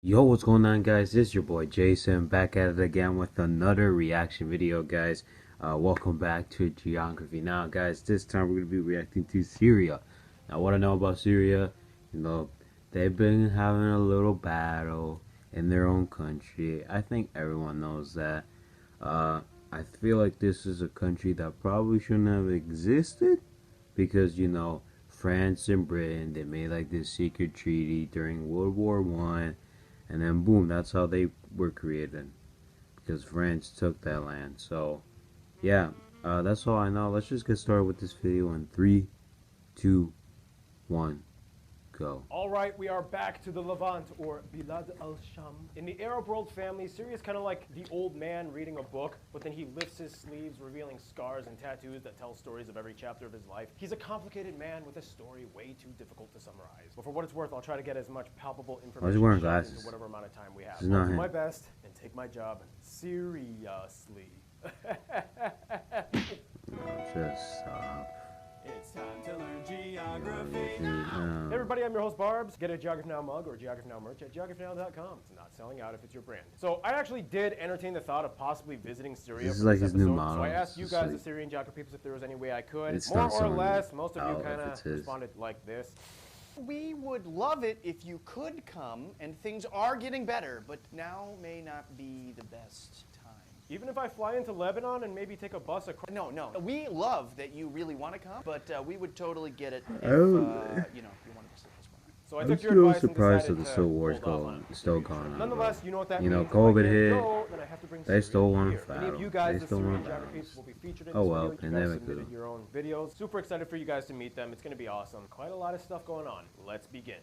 Yo, what's going on, guys? This is your boy Jason back at it again with another reaction video, guys. Welcome back to Geography. Now, guys, this time we're going to be reacting to Syria. Now, what I know about Syria, they've been having a little battle in their own country. I think everyone knows that. I feel like this is a country that probably shouldn't have existed because, France and Britain, they made like this secret treaty during World War One. And then boom, that's how they were created. Because France took that land. So yeah, that's all I know. Let's just get started with this video in 3, 2, 1, go. All right, we are back to the Levant, or Bilad al-Sham. In the Arab world family, Syria is kind of like the old man reading a book, but then he lifts his sleeves, revealing scars and tattoos that tell stories of every chapter of his life. He's a complicated man with a story way too difficult to summarize. But for what it's worth, I'll try to get as much palpable information wearing into glasses? whatever amount of time we have. Not I'll do him. my best and take my job seriously. Just stop. It's time to learn geography now. Hey everybody, I'm your host Barbs. Get a Geography Now mug or Geography Now merch at geographynow.com. It's not selling out if it's your brand. So I actually did entertain the thought of possibly visiting Syria. This is for like this his new episode. model. So I asked you It's guys, like- the Syrian geography peeps, if there was any way I could. It's More not or selling less, most of you out kind if of it's his. responded like this. We would love it if you could come, and things are getting better, but now may not be the best time. Even if I fly into Lebanon and maybe take a bus across. No, we love that you really want to come, but we would totally get it if, Oh. you wanted to sit this one out. So I I'm took your still advice and surprised decided that the to Civil War's hold off on it. still going on. Nonetheless, you know what that You know, means. If I COVID can't hit. go, then I have to bring They Syria still want here. to Many of battle. you guys, They the still Syrian want to geography battle. will be featured in Oh, this well, video. You guys pandemic submitted though. your own videos. Super excited for you guys to meet them. It's going to be awesome. Quite a lot of stuff going on. Let's begin.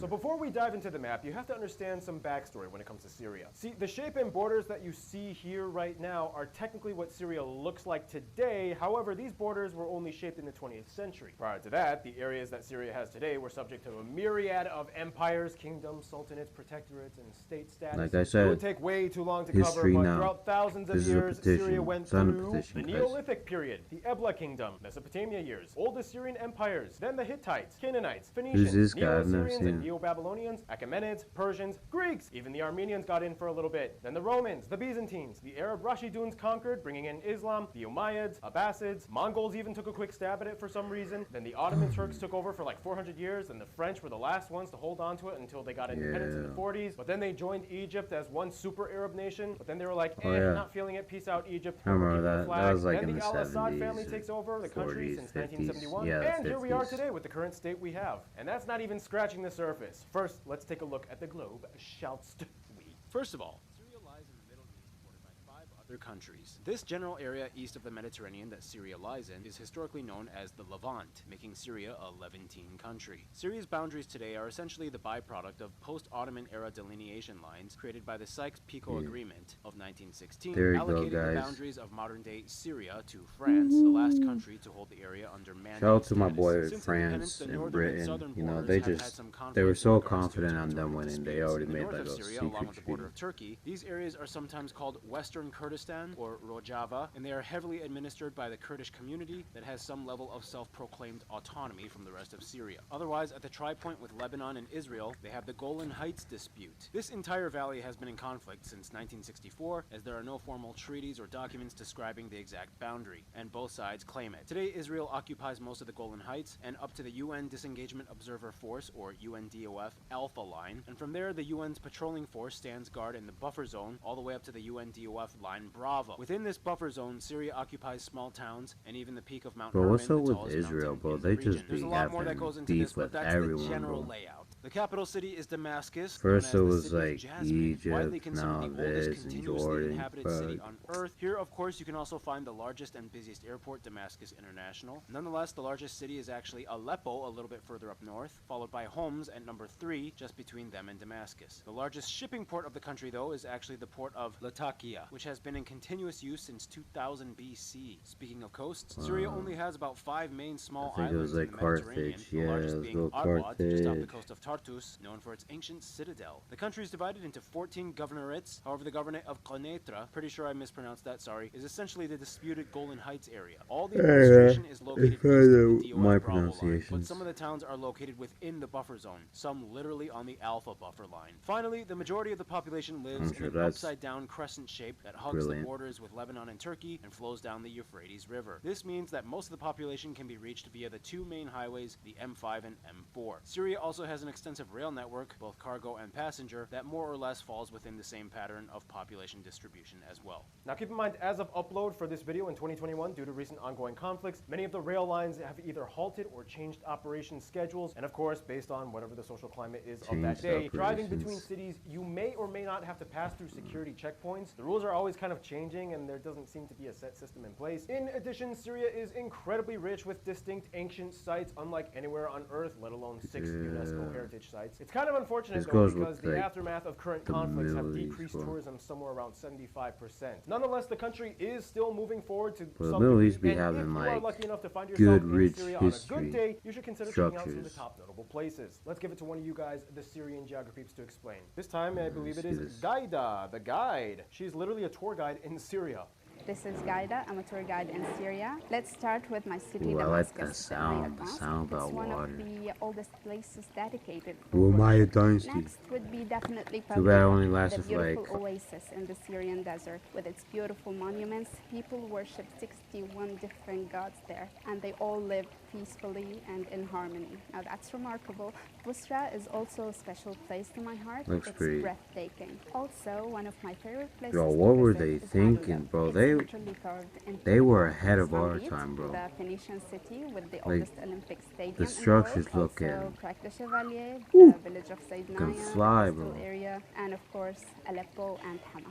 So before we dive into the map, you have to understand some backstory when it comes to Syria. See, the shape and borders that you see here right now are technically what Syria looks like today. However, these borders were only shaped in the 20th century. Prior to that, the areas that Syria has today were subject to a myriad of empires, kingdoms, sultanates, protectorates, and state status. Like I It said, would take way too long to history cover, but now. throughout thousands of This is a years, petition. Syria went It's not a through petition, the guys. Neolithic period, the Ebla Kingdom, Mesopotamia years, old Assyrian empires, then the Hittites, Canaanites, Phoenicians, this guy? I've never Neo-Assyrians, seen and him. Neo-Babylonians, Achaemenids, Persians, Greeks. Even the Armenians got in for a little bit. Then the Romans, the Byzantines, the Arab Rashiduns conquered, bringing in Islam, the Umayyads, Abbasids, Mongols even took a quick stab at it for some reason. Then the Ottoman Turks took over for like 400 years, and the French were the last ones to hold on to it until they got independence in the Yeah. 40s. But then they joined Egypt as one super Arab nation. But then they were like, Oh, yeah. not feeling it, peace out Egypt. I remember Keeping the that. That flag. was like then in the Al-Assad 70s family or takes over the country 40s, since 50s. 1971. Yeah, and here we are 50s. today with the current state we have. And that's not even scratching the surface. First, let's take a look at the globe, shouts we. First of all, Syria lies in the Middle East, bordered by 5 other countries. This general area east of the Mediterranean that Syria lies in is historically known as the Levant, making Syria a Levantine country. Syria's boundaries today are essentially the byproduct of post-Ottoman era delineation lines created by the Sykes-Picot Agreement of 1916, There you go, allocating the guys. boundaries of modern-day Syria to France, the last country to hold the area under mandate Shout out to my status. boy Since France independence, the and northern Britain. southern You know, borders they have had just some they conflict were in so regards to confident on them territorial winning. They disputes. already In the made north like of a Syria, along secret with the border treaty. of Turkey, these areas are sometimes called Western Kurdistan or Rojava, and they are heavily administered by the Kurdish community that has some level of self-proclaimed autonomy from the rest of Syria. Otherwise, at the tri-point with Lebanon and Israel, they have the Golan Heights dispute. This entire valley has been in conflict since 1964, as there are no formal treaties or documents describing the exact boundary, and both sides claim it. Today, Israel occupies most of the Golan Heights and up to the UN Disengagement Observer Force, or UNDOF, Alpha Line, and from there, the UN's patrolling force stands guard in the buffer zone all the way up to the UNDOF Line Bravo. Within this buffer zone, Syria occupies small towns and even the peak of Mount Bro, Hermon, what's the up with tallest Israel, mountain bro? in the They region. just There's be a lot more that having goes into beef this, but with that's everyone, the general bro. layout. The capital city is Damascus. First known it as the was city of like Jasmine, widely Egypt, considered now the oldest this, and continuously Jordan, inhabited city but on Earth. Here, of course, you can also find the largest and busiest airport, Damascus International. Nonetheless, the largest city is actually Aleppo, a little bit further up north, followed by Homs at number 3, just between them and Damascus. The largest shipping port of the country, though, is actually the port of Latakia, which has been in continuous use since 2000 BC. Speaking of coasts, Syria only has about 5 main small I think it islands was in like the Mediterranean, Carthage. the Yeah, largest it was being little Arwad, just off the Carthage. coast of Tartus, known for its ancient citadel. The country is divided into 14 governorates. However, the governorate of Conetra, pretty sure I mispronounced that, sorry, is essentially the disputed Golden Heights area. All the administration is located east of the My DOI Bravo line, but pronunciations. some of the towns are located within the buffer zone, some literally on the Alpha buffer line. Finally, the majority of the population lives I'm sure in an that's upside-down crescent shape that hugs brilliant. the borders with Lebanon and Turkey and flows down the Euphrates River. This means that most of the population can be reached via the two main highways, the M5 and M4. Syria also has an extensive rail network, both cargo and passenger, that more or less falls within the same pattern of population distribution as well. Now keep in mind, as of upload for this video in 2021, due to recent ongoing conflicts, many of the rail lines have either halted or changed operation schedules, and of course, based on whatever the social climate is of that day, driving between cities, you may or may not have to pass through security checkpoints. The rules are always kind of changing, and there doesn't seem to be a set system in place. In addition, Syria is incredibly rich with distinct ancient sites, unlike anywhere on Earth, let alone 6 UNESCO heritage sites. It's kind of unfortunate, though, because the aftermath of current conflicts have decreased tourism somewhere around 75%. Nonetheless, the country is still moving forward to some degree, and if you are lucky enough to find yourself in Syria on a good day, you should consider checking out some of the top notable places. Let's give it to one of you guys, the Syrian geography peeps, to explain. This time, I believe it is Gaida, the guide. She's literally a tour guide in Syria. This is Gaida. I'm a tour guide in Syria. Let's start with my city, Ooh, I like that Damascus. sound. The sound about it's one water. of the oldest places dedicated for Umayyad worship. Dynasty. Next would be definitely Too bad it only the lasted beautiful like oasis in the Syrian desert. With its beautiful monuments, people worship 61 different gods there, and they all live peacefully and in harmony. Now that's remarkable. Busra is also a special place to my heart. Looks it's pretty. breathtaking. Also, one of my favorite places Yo, to what were visit they is thinking, Abydos. bro? It's literally carved into They were rock. ahead of our Istanbul, time, bro. The Phoenician city with the Like, oldest Olympic stadium the in structures the world. look Also, in. Crac de Chevalier, Woo! the village of Can Saydnaya, fly, the coastal bro. area, and of course Aleppo and Hama.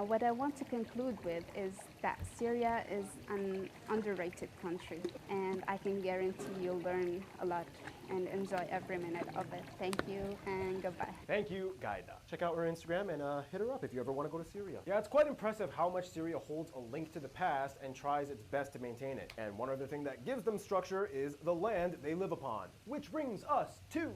What I want to conclude with is that Syria is an underrated country, and I can guarantee you'll learn a lot and enjoy every minute of it. Thank you and goodbye. Thank you, Gaida. Check out her Instagram and hit her up if you ever want to go to Syria. Yeah, it's quite impressive how much Syria holds a link to the past and tries its best to maintain it. And one other thing that gives them structure is the land they live upon. Which brings us to...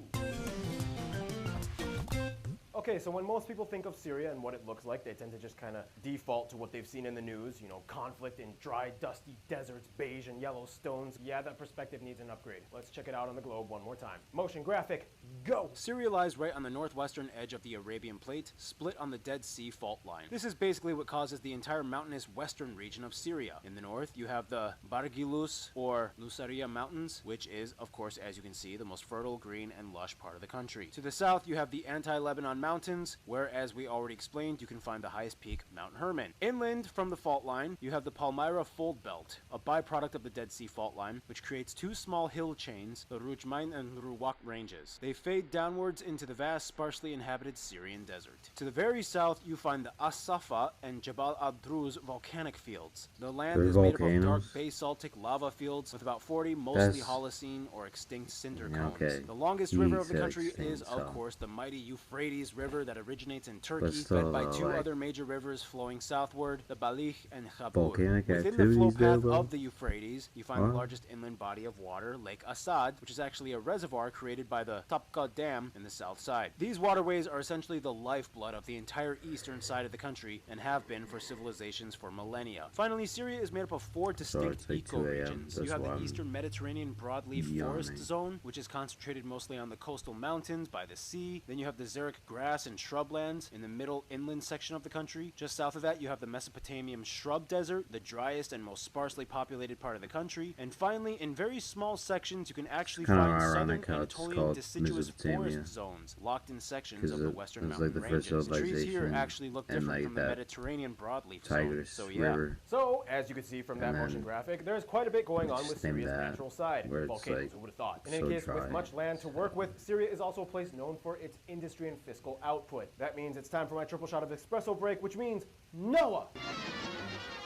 Okay, so when most people think of Syria and what it looks like, they tend to just kind of default to what they've seen in the news, you know, conflict in dry, dusty deserts, beige and yellow stones. Yeah, that perspective needs an upgrade. Let's check it out on the globe one more time. Motion graphic, go! Syria lies right on the northwestern edge of the Arabian Plate, split on the Dead Sea fault line. This is basically what causes the entire mountainous western region of Syria. In the north, you have the Bargilus or Lusaria Mountains, which is, of course, as you can see, the most fertile, green, and lush part of the country. To the south, you have the anti-Lebanon Mountains, where, as we already explained, you can find the highest peak, Mount Hermon. Inland from the fault line, you have the Palmyra Fold Belt, a byproduct of the Dead Sea fault line, which creates two small hill chains, the Rujmain and Ruwaq ranges. They fade downwards into the vast, sparsely inhabited Syrian desert. To the very south, you find the As-Safa and Jabal ad-Druz volcanic fields. The land is made up of dark basaltic lava fields with about 40 mostly Holocene or extinct cinder cones. The longest river of the country is, of course, the mighty Euphrates River that originates in Turkey, fed by two other major rivers flowing southward, the Balikh and Khabur. Within the flow path of the Euphrates, you find the largest inland body of water, Lake Assad, which is actually a reservoir created by the Tapka Dam in the south side. These waterways are essentially the lifeblood of the entire eastern side of the country and have been for civilizations for millennia. Finally, Syria is made up of four distinct ecoregions. You have the eastern Mediterranean broadleaf forest zone, which is concentrated mostly on the coastal mountains by the sea. Then you have the xeric grass and shrublands in the middle inland section of the country. Just south of that, you have the Mesopotamian shrub desert, the driest and most sparsely populated part of the country. And finally, in very small sections, you can actually find southern Anatolian deciduous forest zones locked in sections of the western mountain ranges. The trees here actually look different from the Mediterranean broadleaf zone. So yeah. So, as you can see from that motion graphic, there's quite a bit going on with Syria's natural side. Volcanoes, who would have thought? In any case, with much land to work with, Syria is also a place known for its industry and fiscal output. That means it's time for my triple shot of espresso break, which means Noah!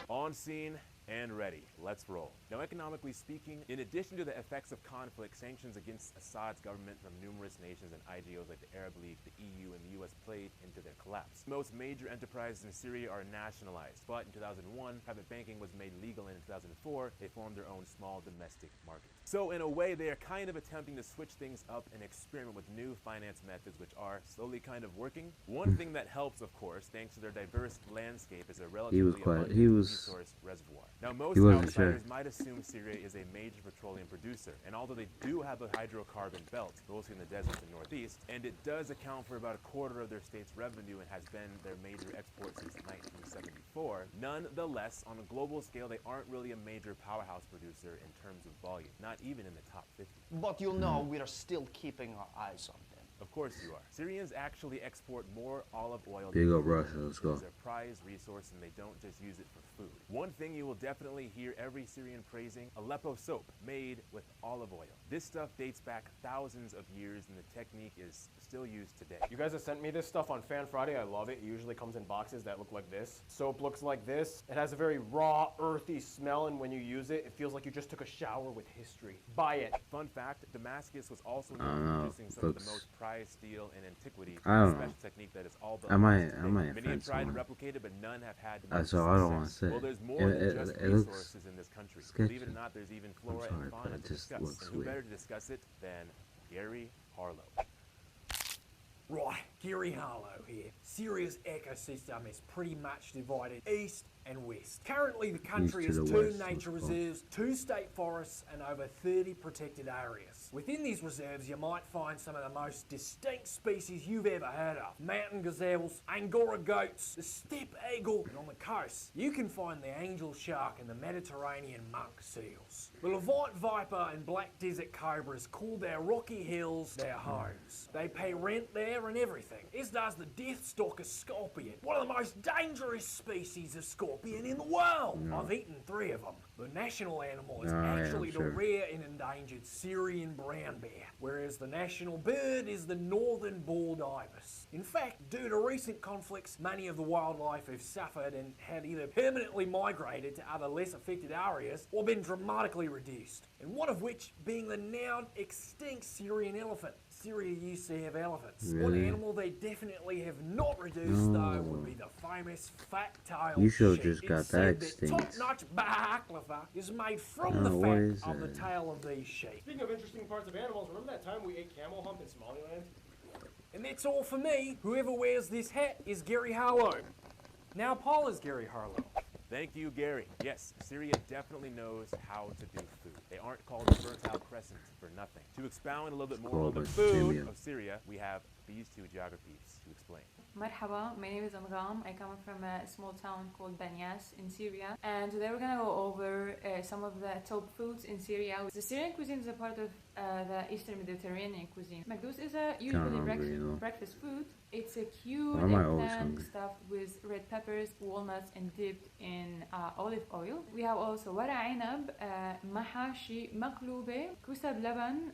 On scene, And ready. Let's roll. Now, economically speaking, in addition to the effects of conflict, sanctions against Assad's government from numerous nations and IGOs like the Arab League, the EU, and the US played into their collapse. Most major enterprises in Syria are nationalized, but in 2001, private banking was made legal, and in 2004, they formed their own small domestic market. So in a way, they are kind of attempting to switch things up and experiment with new finance methods, which are slowly kind of working. One thing that helps, of course, thanks to their diverse landscape, is a relatively abundant resource reservoir. Now, most outsiders might assume Syria is a major petroleum producer, and although they do have a hydrocarbon belt, mostly in the deserts and northeast, and it does account for about a quarter of their state's revenue and has been their major export since 1974, nonetheless, on a global scale, they aren't really a major powerhouse producer in terms of volume, not even in the top 50. But you'll know we are still keeping our eyes on them. Of course you are. Syrians actually export more olive oil Big than up Russia, let's go. It's their prized resource, and they don't just use it for food. One thing you will definitely hear every Syrian praising: Aleppo soap made with olive oil. This stuff dates back thousands of years, and the technique is still used today. You guys have sent me this stuff on Fan Friday. I love it. It usually comes in boxes that look like this. Soap looks like this. It has a very raw, earthy smell, and when you use it, it feels like you just took a shower with history. Buy it. Fun fact, Damascus was also known for producing some of the most prized steel in antiquity. I don't a special know. technique that is all but I might Many have offend tried to someone. replicate it, but none have had So I don't want to say. Well, there's more It- than it- just it looks resources in this country. sketchy. Believe it or not, there's even flora sorry, and but fauna it to just discuss. looks And who weird. better to discuss it than Gary Harlow? Right, Gary Harlow here. Syria's ecosystem is pretty much divided east and west. Currently, the country East to has the 2 west, nature let's go. reserves, 2 state forests, and over 30 protected areas. Within these reserves, you might find some of the most distinct species you've ever heard of. Mountain gazelles, Angora goats, the steppe eagle, and on the coast, you can find the angel shark and the Mediterranean monk seals. The Levant viper and black desert cobras call their rocky hills their homes. They pay rent there and everything, as does the deathstalker scorpion, one of the most dangerous species of scorpion in the world. I've eaten 3 of them. The national animal is actually the rare and endangered Syrian brown bear, whereas the national bird is the northern bald ibis. In fact, due to recent conflicts, many of the wildlife have suffered and had either permanently migrated to other less affected areas or been dramatically reduced, and one of which being the now extinct Syrian elephant. Syria used to have elephants. One Really? animal they definitely have not reduced, though, would be the famous fat-tailed You should've sheep. just It's got said that extinct. top-notch baklava is made from the what fat is of the that? tail of these sheep. Speaking of interesting parts of animals, remember that time we ate camel hump in Somaliland? And that's all for me. Whoever wears this hat is Gary Harlow. Now Paul is Gary Harlow. Thank you, Gary. Yes, Syria definitely knows how to do food. They aren't called the Fertile Crescent for nothing. To expound a little bit more on the food of Syria, we have these 2 geographies to explain. Marhaba, my name is Angham. I come from a small town called Banyas in Syria, and today we're gonna go over some of the top foods in Syria. The Syrian cuisine is a part of the Eastern Mediterranean cuisine. Magdous is a usually breakfast food. It's a cute eggplant stuffed with red peppers, walnuts, and dipped in olive oil. We have also ورق عنب, محاشي مقلوبة, كوسة بلبن,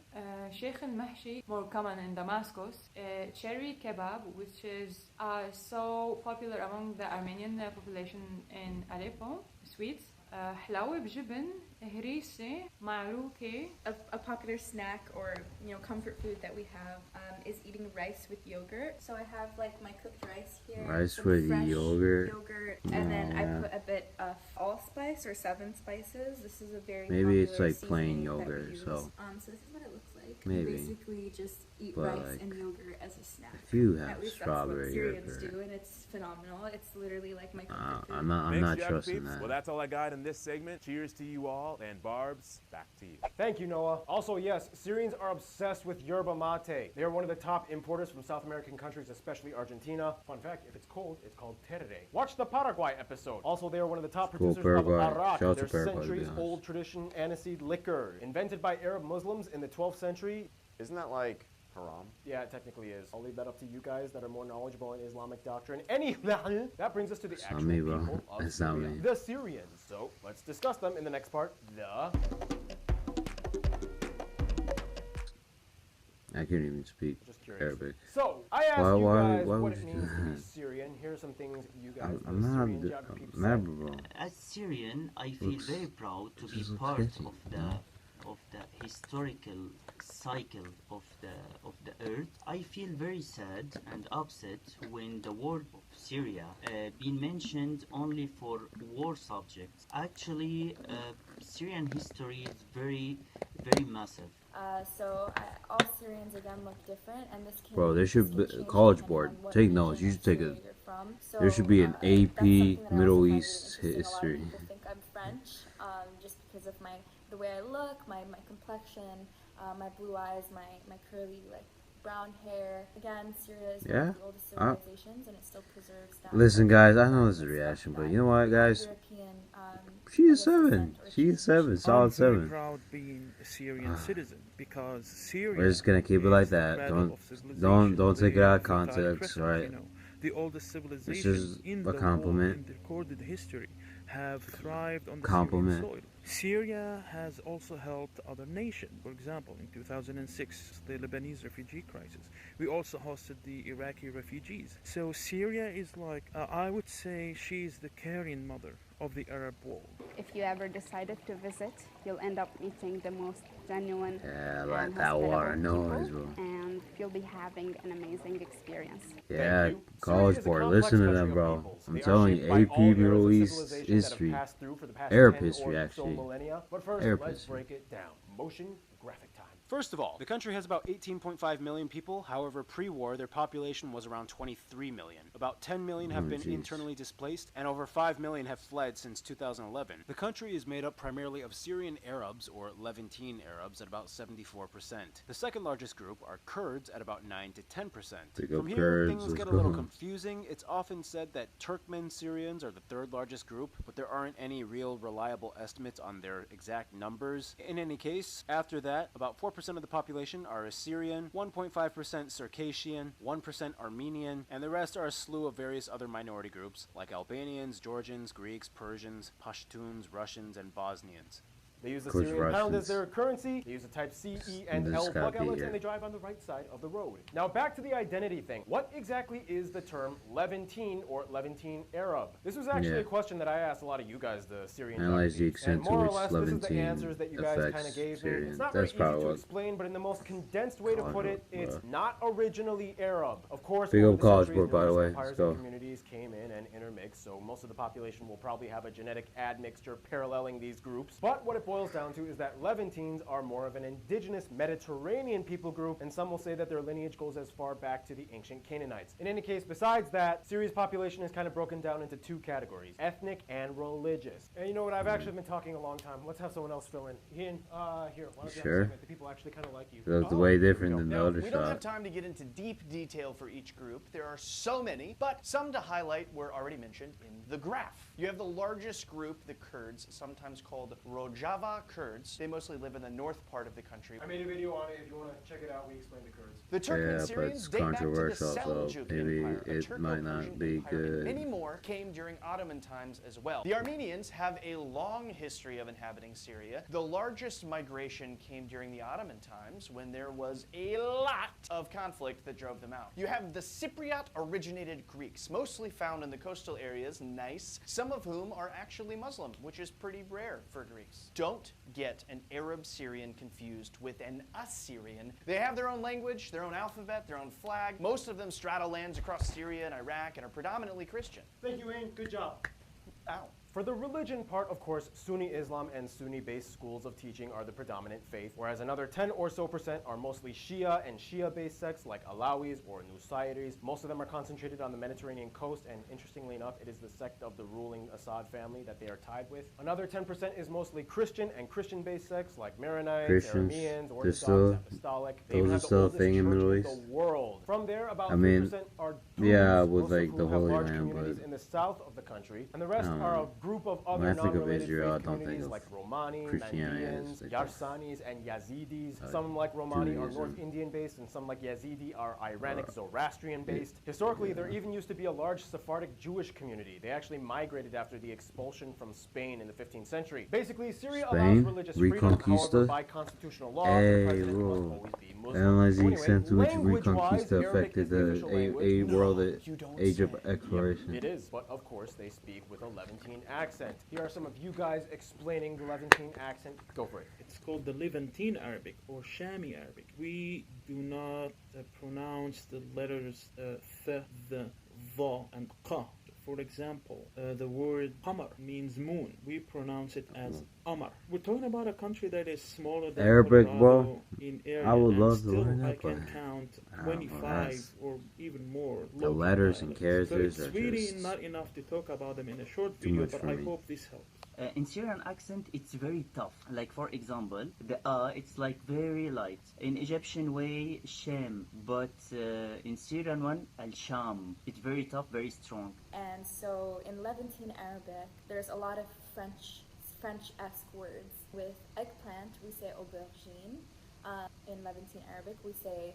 sheikh al-mahshi, more common in Damascus, cherry kebab, which is so popular among the Armenian population in Aleppo, sweets, حلاوة بجبن, هريسة, معروكة. A popular snack or comfort food that we have is eating rice with yogurt. So I have like my cooked rice here. Rice some with fresh yogurt? and then I put a bit of allspice or 7 spices. This is a very Maybe it's popular like plain seasoning that we yogurt, use. so So this is what it looks like. maybe. You basically just eat But, rice like, and yogurt as a snack. if you At have least strawberry that's what Syrians yogurt, do, and it's phenomenal. It's literally like my comfort food. I'm not Thanks, trusting peeps. that. Well, that's all I got in this segment. Cheers to you all, and Barbs, back to you. Thank you, Noah. Also, yes, Syrians are obsessed with yerba mate. They are one of the top importers from South American countries, especially Argentina. Fun fact, if it's cold, it's called terere. Watch the Paraguay episode. Also, they are one of the top producers of Paraguay. arak, Shout out their to Paraguay, to be centuries-old honest. tradition aniseed liquor. Invented by Arab Muslims in the 12th century. Isn't that like haram? Yeah, it technically is. I'll leave that up to you guys that are more knowledgeable in Islamic doctrine. Anyway, that brings us to the It's actual not me, bro. people of It's not Syria, me. the Syrians. So let's discuss them in the next part. I can't even speak Just curious. Arabic. So, I asked you guys why what would it you means do to be that? Syrian. Here are some things you guys I'm as not Syrian geography people mad, said. bro. As Syrian, I feel Looks- very proud to it be just looks part sketchy, of the historical cycle of the earth. I feel very sad and upset when the word of Syria been mentioned only for war subjects. Actually, Syrian history is very massive. All Syrians again look different, and this can Bro, there should be this can change college depending board. on what Take region notes. You of should take Syria a. you're from. There should be an That's something AP that I also Middle find really East interesting. A lot of history. people think I'm French, just because of the way I look, my complexion, my blue eyes, my curly brown hair. Again, Syria is one Yeah? of the oldest civilizations, and it still preserves that. Listen, guys, I know this is a reaction, but you know what, guys? European, She is 7. She is 7. Solid I'm very 7. proud being a Syrian citizen because Syria. We're just gonna keep it like is the that. cradle of civilization, Don't take it the out of fertile context, crescent, right? You know, the oldest This civilization is in a the compliment. world in recorded history have thrived on the Compliment. Syrian soil. Syria has also helped other nations. For example, in 2006, the Lebanese refugee crisis. We also hosted the Iraqi refugees. So Syria is like, I would say she's the carrying mother of the Arab world. If you ever decided to visit, you'll end up meeting the most genuine Yeah, and like that water hospitable noise, people, bro. and you'll be having an amazing experience. Yeah, you. college Syria is a board. complex Listen to country them, of bro. peoples. I'm They are telling shaped you, by AP all eras Middle of East civilization that have history. passed through for the past Arab 10 history, or actually. So millennia. But first, Arab let's history. break it down. Motion graphic time. First of all, the country has about 18.5 million people. However, pre-war, their population was around 23 million. About 10 million have been jeez. internally displaced, and over 5 million have fled since 2011. The country is made up primarily of Syrian Arabs, or Levantine Arabs, at about 74%. The second largest group are Kurds at about 9 to 10%. Big up From here, Kurds, things let's get a little go. confusing. It's often said that Turkmen Syrians are the third largest group, but there aren't any real reliable estimates on their exact numbers. In any case, after that, about 4% of the population are Assyrian, 1.5% Circassian, 1% Armenian, and the rest are a slew of various other minority groups like Albanians, Georgians, Greeks, Persians, Pashtuns, Russians, and Bosnians. They use the Course, Syrian pound Russians. as their currency. They use the type C, E, and This L gotta plug be outlets, it. and they drive on the right side of the road. Now back to the identity thing. What exactly is the term Levantine or Levantine Arab? This was actually Yeah. a question that I asked a lot of you guys, the Syrian Analyze the geography. extent And to more or which less, this is the Levantine answers that you guys affects kind of gave me. Syrian. It's not That's very easy probably to what explain, but in the most condensed way to college put it, board, it's bro. not originally Arab. Of course, Big over up the college centuries, board, by the numerous way. empires Let's and go. communities came in and intermixed, so most of the population will probably have a genetic admixture paralleling these groups. But what it boils down to is that Levantines are more of an indigenous Mediterranean people group, and some will say that their lineage goes as far back to the ancient Canaanites. In any case, besides that, Syria's population is kind of broken down into two categories, ethnic and religious. And you know what, I've actually been talking a long time. Let's have someone else fill in. Ian, here, why don't you have a Sure. segment? The people actually kind of like you. That's way different than the Now, other we don't have shot. time to get into deep detail for each group. There are so many, but some to highlight were already mentioned in the graph. You have the largest group, the Kurds, sometimes called Rojava Kurds. They mostly live in the north part of the country. I made a video on it. If you want to check it out, we explained the Kurds. The Turkmen Yeah, but Syrians it's date back to the controversial, so Seljuk maybe Empire, a it might not Turco-Persian be empire, and good. many more came during Ottoman times as well. The Armenians have a long history of inhabiting Syria. The largest migration came during the Ottoman times when there was a lot of conflict that drove them out. You have the Cypriot-originated Greeks, mostly found in the coastal areas, nice, some of whom are actually Muslim, which is pretty rare for Greeks. Don't get an Arab Syrian confused with an Assyrian. They have their own language, their own alphabet, their own flag. Most of them straddle lands across Syria and Iraq and are predominantly Christian. Thank you, Ian. Good job. Ow. For the religion part, of course, Sunni Islam and Sunni-based schools of teaching are the predominant faith, whereas another 10 or so % are mostly Shia and Shia-based sects like Alawis or Nusayris. Most of them are concentrated on the Mediterranean coast, and interestingly enough, it is the sect of the ruling Assad family that they are tied with. Another 10% is mostly Christian and Christian-based sects like Maronites, Christians, Arameans, they're Orthodox, still- Apostolic. They those even are have the still a oldest thing in church Middle in East? the world. From there, about I mean, 3% are yeah, Druze, with most of like whom the have Holy large Land, communities but in the south of the country, and the rest I don't are know. of group of When other I think of non-related Israel, I faith don't think communities of like Romani, Christianity Mandeans, as like Yarsanis, and Yazidis. Some like Romani are North Indian-based, and some like Yazidi are Iranic Zoroastrian-based. Historically, there even used to be a large Sephardic Jewish community. They actually migrated after the expulsion from Spain in the 15th century. Basically, Syria allows religious freedom, however, by constitutional law, the president must always be Muslim. Analyzing So sense in which language-wise, Reconquista Arabic is affected the official language. a world age of Yep, exploration. it is, but of course they speak with a Levantine accent. Here are some of you guys explaining the Levantine accent. Go for it. It's called the Levantine Arabic or Shami Arabic. We do not pronounce the letters th, the, and qa. For example, the word qamar means moon. We pronounce it as Amar. We're talking about a country that is smaller than Arabic, Colorado bro. in area, I would and love to still learn I that, can but count I don't know, 25 or even more. the letters and characters so are it's really just not enough to talk about them in a short too video, much but for I me. hope this helps. In Syrian accent, it's very tough. Like for example, the it's like very light. In Egyptian way, sham, but in Syrian one, al-sham. It's very tough, very strong. And so in Levantine Arabic, there's a lot of French-esque words. With eggplant, we say aubergine. In Levantine Arabic, we say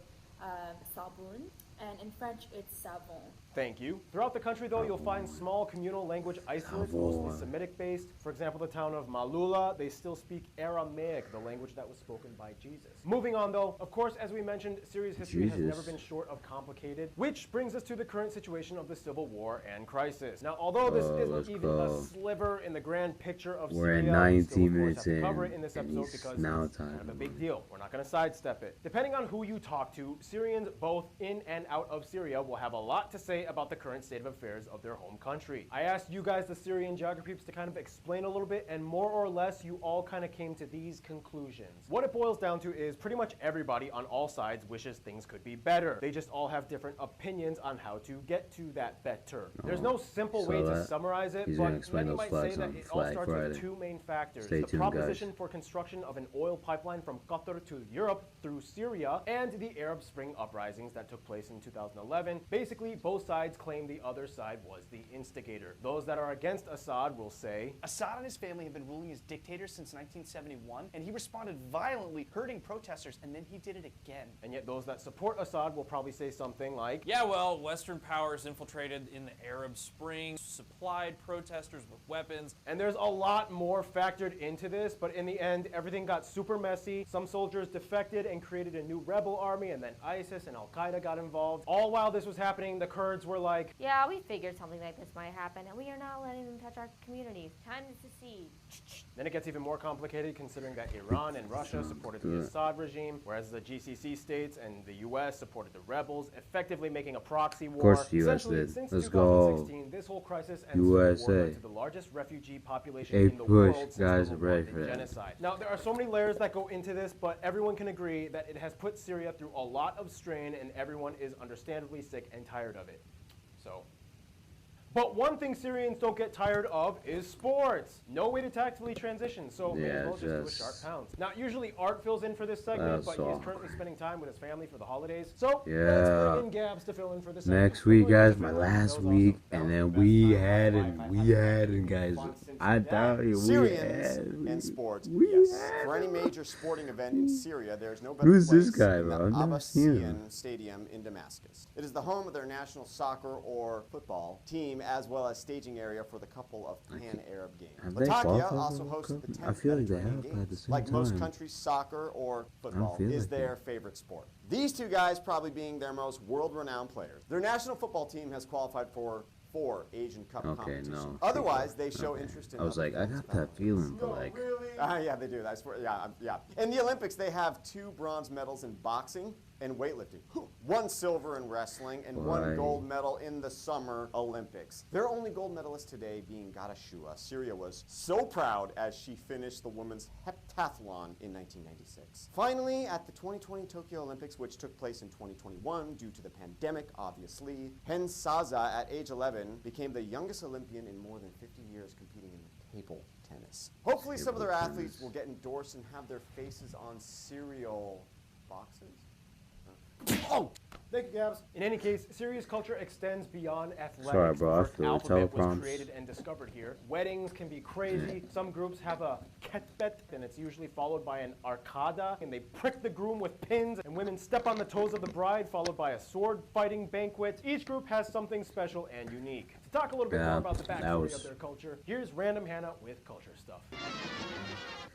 saboun. And in French, it's savon. Thank you. Throughout the country, though, you'll find small communal language isolates, mostly Semitic-based. For example, the town of Malula, they still speak Aramaic, the language that was spoken by Jesus. Moving on, though, of course, as we mentioned, Syria's history has never been short of complicated, which brings us to the current situation of the civil war and crisis. Now, although this isn't even a sliver in the grand picture of We're Syria, at 19 we still, of course, minutes have to cover it in, in this and episode he's because now it's kind of a big deal. We're not going to sidestep it. Depending on who you talk to, Syrians both in and out of Syria will have a lot to say about the current state of affairs of their home country. I asked you guys, the Syrian geography peeps, to kind of explain a little bit, and more or less you all kind of came to these conclusions. What it boils down to is pretty much everybody on all sides wishes things could be better. They just all have different opinions on how to get to that better. There's no simple way to summarize it, but many might say that it all starts with two main factors. The proposition for construction of an oil pipeline from Qatar to Europe through Syria, and the Arab Spring uprisings that took place in 2011. Basically, both sides claim the other side was the instigator. Those that are against Assad will say, Assad and his family have been ruling as dictators since 1971, and he responded violently, hurting protesters, and then he did it again. And yet those that support Assad will probably say something like, yeah, well, Western powers infiltrated in the Arab Spring, supplied protesters with weapons. And there's a lot more factored into this, but in the end, everything got super messy. Some soldiers defected and created a new rebel army, and then ISIS and Al-Qaeda got involved. All while this was happening, the Kurds were like, yeah, we figured something like this might happen, and we are not letting them touch our communities. Time to secede. Then it gets even more complicated considering that Iran and Russia supported the Assad regime, whereas the GCC states and the US supported the rebels, effectively making a proxy war. Of course the US did. Since Let's 2016, go. this whole crisis and USA. civil war led to the largest refugee population in the world since guys the are ready war for and that. genocide. Now, there are so many layers that go into this, but everyone can agree that it has put Syria through a lot of strain, and everyone is understandably sick and tired of it. But one thing Syrians don't get tired of is sports. No way to tactfully transition, so may as well just do a sharp pounce. Now, usually Art fills in for this segment, but he is currently spending time with his family for the holidays. So let's bring in Gabs to fill in for this segment. Next week, guys, my last week, and then we had guys. I doubt you. Syrians and sports. Yes. For any major sporting event in Syria, there is no better Who's place this guy, than the bro? I've never seen him. Abbasian Stadium in Damascus. It is the home of their national soccer or football team, as well as staging area for the couple of Pan-Arab games. Latakia also hosts the 10th I feel like they have Mediterranean at the Games. same Like time. most countries, soccer or football feel is like their favorite sport. These two guys probably being their most world-renowned players. Their national football team has qualified for 4 Asian Cup competitions. No. Otherwise, they show interest in I was like, I got that feeling, but like, really? Yeah, they do. I swear. Yeah. In the Olympics, they have 2 bronze medals in boxing and weightlifting, 1 silver in wrestling, and 1 gold medal in the Summer Olympics. Their only gold medalist today being Gadashua. Syria was so proud as she finished the women's heptathlon in 1996. Finally, at the 2020 Tokyo Olympics, which took place in 2021 due to the pandemic, obviously, Hensaza, at age 11, became the youngest Olympian in more than 50 years competing in table tennis. Hopefully some of their athletes will get endorsed and have their faces on cereal boxes. Oh! Thank you, Gabs. In any case, Syria's culture extends beyond athletics. Sorry, bro, I The first feel alphabet was teleprompts. created and discovered here. Weddings can be crazy. Some groups have a ketbet, and it's usually followed by an arkada, and they prick the groom with pins, and women step on the toes of the bride, followed by a sword fighting banquet. Each group has something special and unique. To talk a little bit more about the backstory of their culture, here's Random Hannah with culture stuff.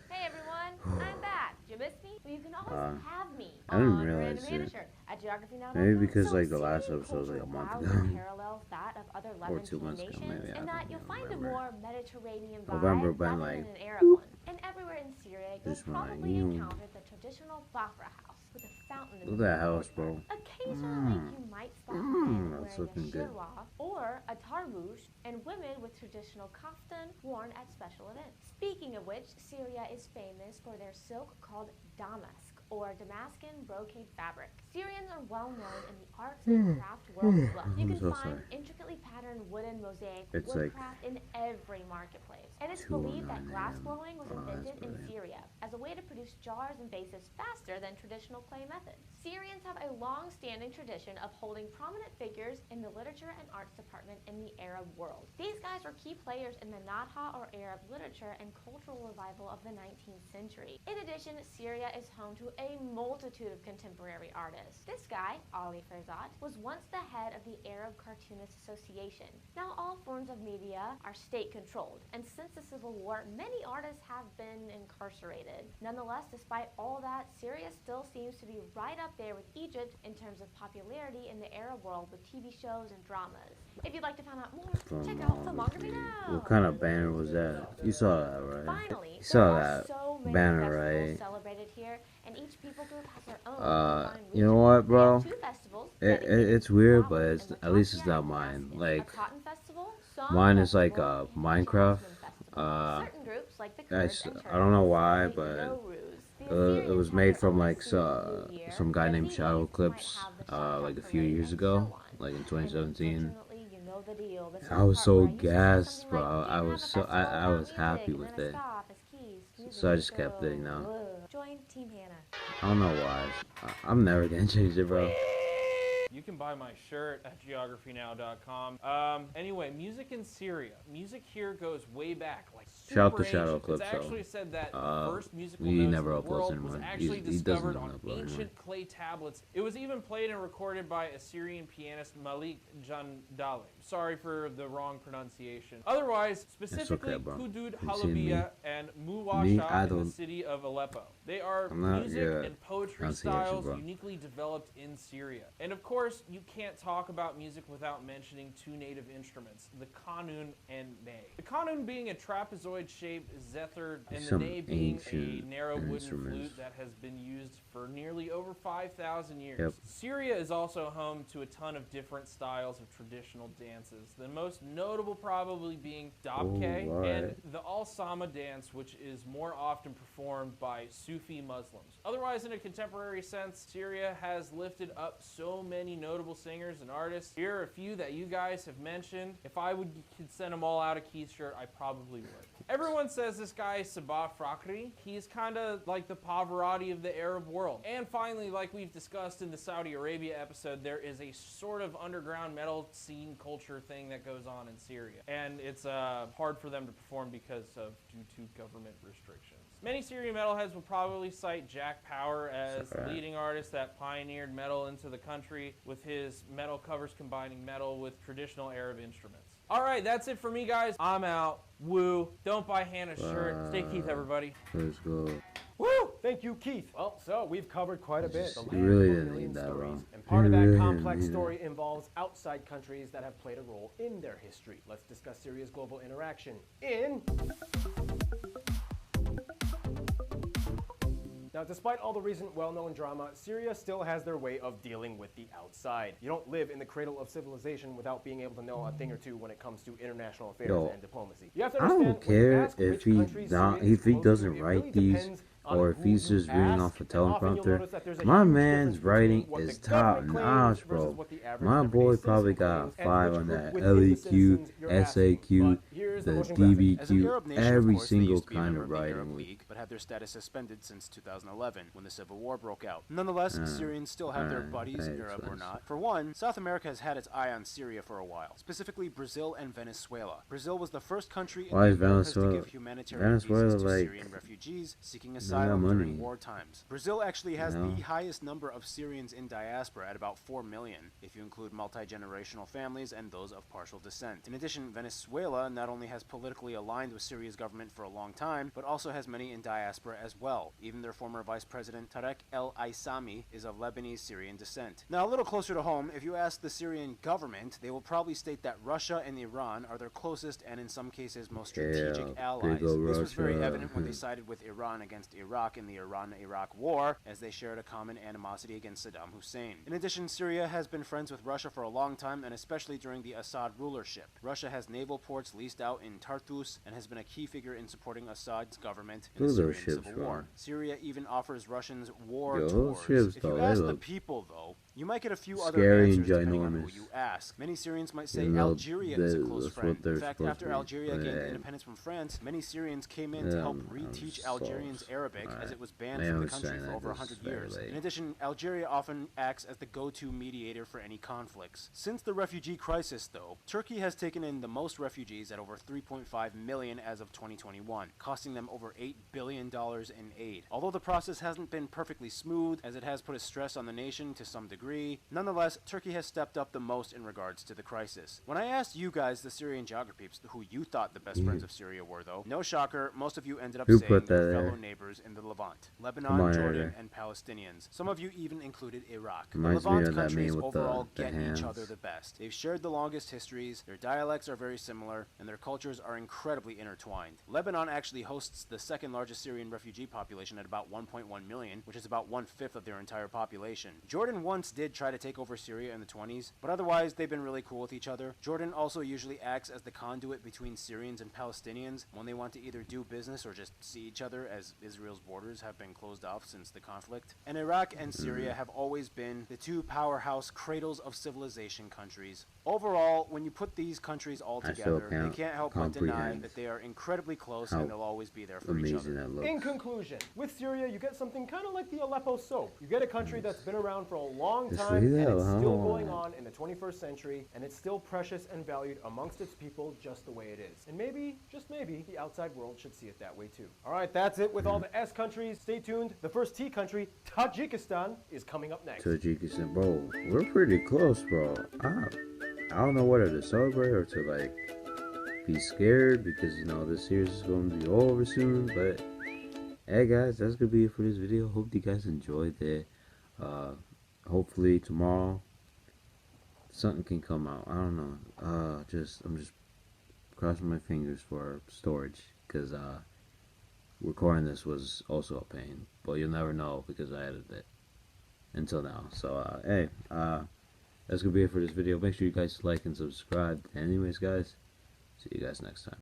Hey everyone, I'm back. Did you miss me? Well, you can always have me I didn't on realize Random Hannah it. shirt at geographinow.com. Maybe because So like the last Syrian episode was like a culture month loudly ago. parallels that of other Or 2 Levantine months ago, nations, maybe. I in that don't you'll find a remember. more Mediterranean vibe November, but rather like than an Arab one. And everywhere in Syria, you'll this probably one, encounter the traditional Bafra house with a fountain in look the at that house, bro. Occasionally, you might spot men That's wearing looking a good. shirwa or a tarbouch, and women with traditional kaftan worn at special events. Speaking of which, Syria is famous for their silk called damask, or Damascus brocade fabric. Syrians are well known in the arts and craft world as well. You I'm can so find sorry. intricately patterned wooden mosaic It's like woodcraft in every marketplace. And it's believed that 2:09 glass a.m. blowing was Oh, that's invented in brilliant. Syria as a way to produce jars and vases faster than traditional clay methods. Syrians have a long-standing tradition of holding prominent figures in the literature and arts department in the Arab world. These guys were key players in the Nadha or Arab literature and cultural revival of the 19th century. In addition, Syria is home to a multitude of contemporary artists. This guy, Ali Ferzat, was once the head of the Arab Cartoonists Association. Now, all forms of media are state-controlled, and since the Civil War, many artists have been incarcerated. Nonetheless, despite all that, Syria still seems to be right up there with Egypt in terms of popularity in the Arab world with TV shows and dramas. If you'd like to find out more, check out Filmography Now! What kind of banner was that? You saw that, right? Finally, You saw there are that so many banner, festivals right? celebrated here, and each people group has their own defined You know region. what, bro? We have 2 festivals It's weird, but it's, at least it's not mine. Like, Cotton Festival, Song mine is like Festival, and Minecraft. Jasmine Festival. Certain groups, like the Kurds and I don't know Turks, why, celebrate but Nowruz. The it was Assyrians made have their from own like Assyrian New Year. some guy named Yazidis Shadow might Clips, have the Shaka like a few parade, years and ago, so on. like in And 2017. unfortunately, you know the deal. This is I the was part so where I used to say gassed, something bro. like, "Do you I have was a so festival I about was music?" happy And with then I it. stop as keys. So I just kept it, you know. Join Team Hannah. I don't know why. I'm never gonna change it, bro. You can buy my shirt at geographynow.com. Anyway, music in Syria. Music here goes way back, like super Shout out to Shadow ancient. Clips, It's though. actually said that the first musical He notes in never the uploads world anymore. was actually He doesn't discovered even on upload anymore. ancient clay tablets. It was even played and recorded by Assyrian pianist Malik Jandali. Sorry for the wrong pronunciation. Otherwise, specifically bro. Hudud You see me? Halabiya and Me, Muwasha I in the don't- city of Aleppo. They are I'm not music good and poetry pronunciation, styles bro. uniquely developed in Syria. And of course, you can't talk about music without mentioning 2 native instruments, the kanun and ney. The kanun being a trapezoid-shaped zither, and the Some ney being a ancient narrow wooden instruments. flute that has been used for nearly over 5,000 years. Yep. Syria is also home to a ton of different styles of traditional dances, the most notable probably being dabke Ooh, and alright. the al-Sama dance, which is more often performed by Sufi Muslims. Otherwise, in a contemporary sense, Syria has lifted up so many notable singers and artists. Here are a few that you guys have mentioned. If I could send them all out a Keith shirt, I probably would. Everyone says this guy is Sabah Fakhri. He's kind of like the Pavarotti of the Arab world. And finally, like we've discussed in the Saudi Arabia episode, there is a sort of underground metal scene culture thing that goes on in Syria. And it's hard for them to perform because of due to government restrictions. Many Syrian metalheads will probably cite Jack Power as the leading artist that pioneered metal into the country, with his metal covers combining metal with traditional Arab instruments. All right, that's it for me, guys. I'm out. Woo. Don't buy Hannah's shirt. Stay Keith, everybody. Let's go. Woo! Thank you, Keith. Well, so we've covered quite a bit. The You land really of a didn't million need that, stories. bro. And part of You that really complex didn't need story involves outside countries that have played a role in their history. Let's discuss Syria's global interaction in... Now, despite all the recent well-known drama, Syria still has their way of dealing with the outside. You don't live in the cradle of civilization without being able to know a thing or two when it comes to international affairs Yo, and diplomacy. You have to I understand, don't when you care ask if which he country Syria is if he close to, doesn't it write really these depends or if he's just reading off a teleprompter. My man's writing is top notch, bro. My boy probably got a 5 on that LEQ, SAQ, the DBQ, every single kind of writing. League, but had their status suspended since 2011 when the Civil War broke out. Nonetheless, Syrians still have their buddies, Arab or not. For one, South America has had its eye on Syria for a while, specifically Brazil and Venezuela. Brazil was the first country in the Americas to give humanitarian visas to Syrian refugees seeking asylum during war times. Brazil actually has the highest number of Syrians in diaspora at about 4 million, if you include multi-generational families and those of partial descent. In addition, Venezuela not only has politically aligned with Syria's government for a long time, but also has many in diaspora as well. Even their former vice president Tarek El-Aissami is of Lebanese Syrian descent. Now, a little closer to home, if you ask the Syrian government, they will probably state that Russia and Iran are their closest and in some cases most strategic allies. This was very evident when they sided with Iran against Iraq in the Iran-Iraq War, as they shared a common animosity against Saddam Hussein. In addition, Syria has been friends with Russia for a long time, and especially during the Assad rulership. Russia has naval ports leased out in Tartus and has been a key figure in supporting Assad's government in the Syrian civil war. Syria even offers Russians war tours. If you ask the people, though, you might get a few other answers depending on who you ask. Many Syrians might say Algeria is a close friend. In fact, after Algeria gained independence from France, many Syrians came in to help reteach Algerians Arabic, as it was banned from the country for over 100 years. In addition, Algeria often acts as the go-to mediator for any conflicts. Since the refugee crisis, though, Turkey has taken in the most refugees at over 3.5 million as of 2021, costing them over $8 billion in aid. Although the process hasn't been perfectly smooth, as it has put a stress on the nation to some degree, nonetheless, Turkey has stepped up the most in regards to the crisis. When I asked you guys, the Syrian geograpeeps, who you thought the best friends of Syria were, though, no shocker, most of you ended up saying their fellow neighbors in the Levant, Lebanon, Jordan, and Palestinians. Some of you even included Iraq. The Levant countries overall get each other the best. They've shared the longest histories, their dialects are very similar, and their cultures are incredibly intertwined. Lebanon actually hosts the second largest Syrian refugee population at about 1.1 million, which is about 1/5 of their entire population. Jordan once did try to take over Syria in the 20s, but otherwise they've been really cool with each other. Jordan also usually acts as the conduit between Syrians and Palestinians when they want to either do business or just see each other, as Israel's borders have been closed off since the conflict. And Iraq and Syria have always been the two powerhouse cradles of civilization countries. Overall, when you put these countries all together, they can't help but deny that they are incredibly close and they'll always be there for each other. In conclusion, with Syria, you get something kind of like the Aleppo soap. You get a country that's been around for a long time, and it's still going on in the 21st century, and it's still precious and valued amongst its people just the way it is. And maybe, just maybe, the outside world should see it that way too. All right, that's it with all the S countries. Stay tuned. The first T country, Tajikistan, is coming up next. Tajikistan, bro, we're pretty close, bro. I don't know whether to celebrate or to like be scared because you know this series is going to be over soon. But hey guys, that's gonna be it for this video. Hope you guys enjoyed it. Hopefully tomorrow something can come out. I don't know. I'm just crossing my fingers for storage because recording this was also a pain. But you'll never know because I edited it until now. So hey, that's gonna be it for this video. Make sure you guys like and subscribe. Anyways, guys, see you guys next time.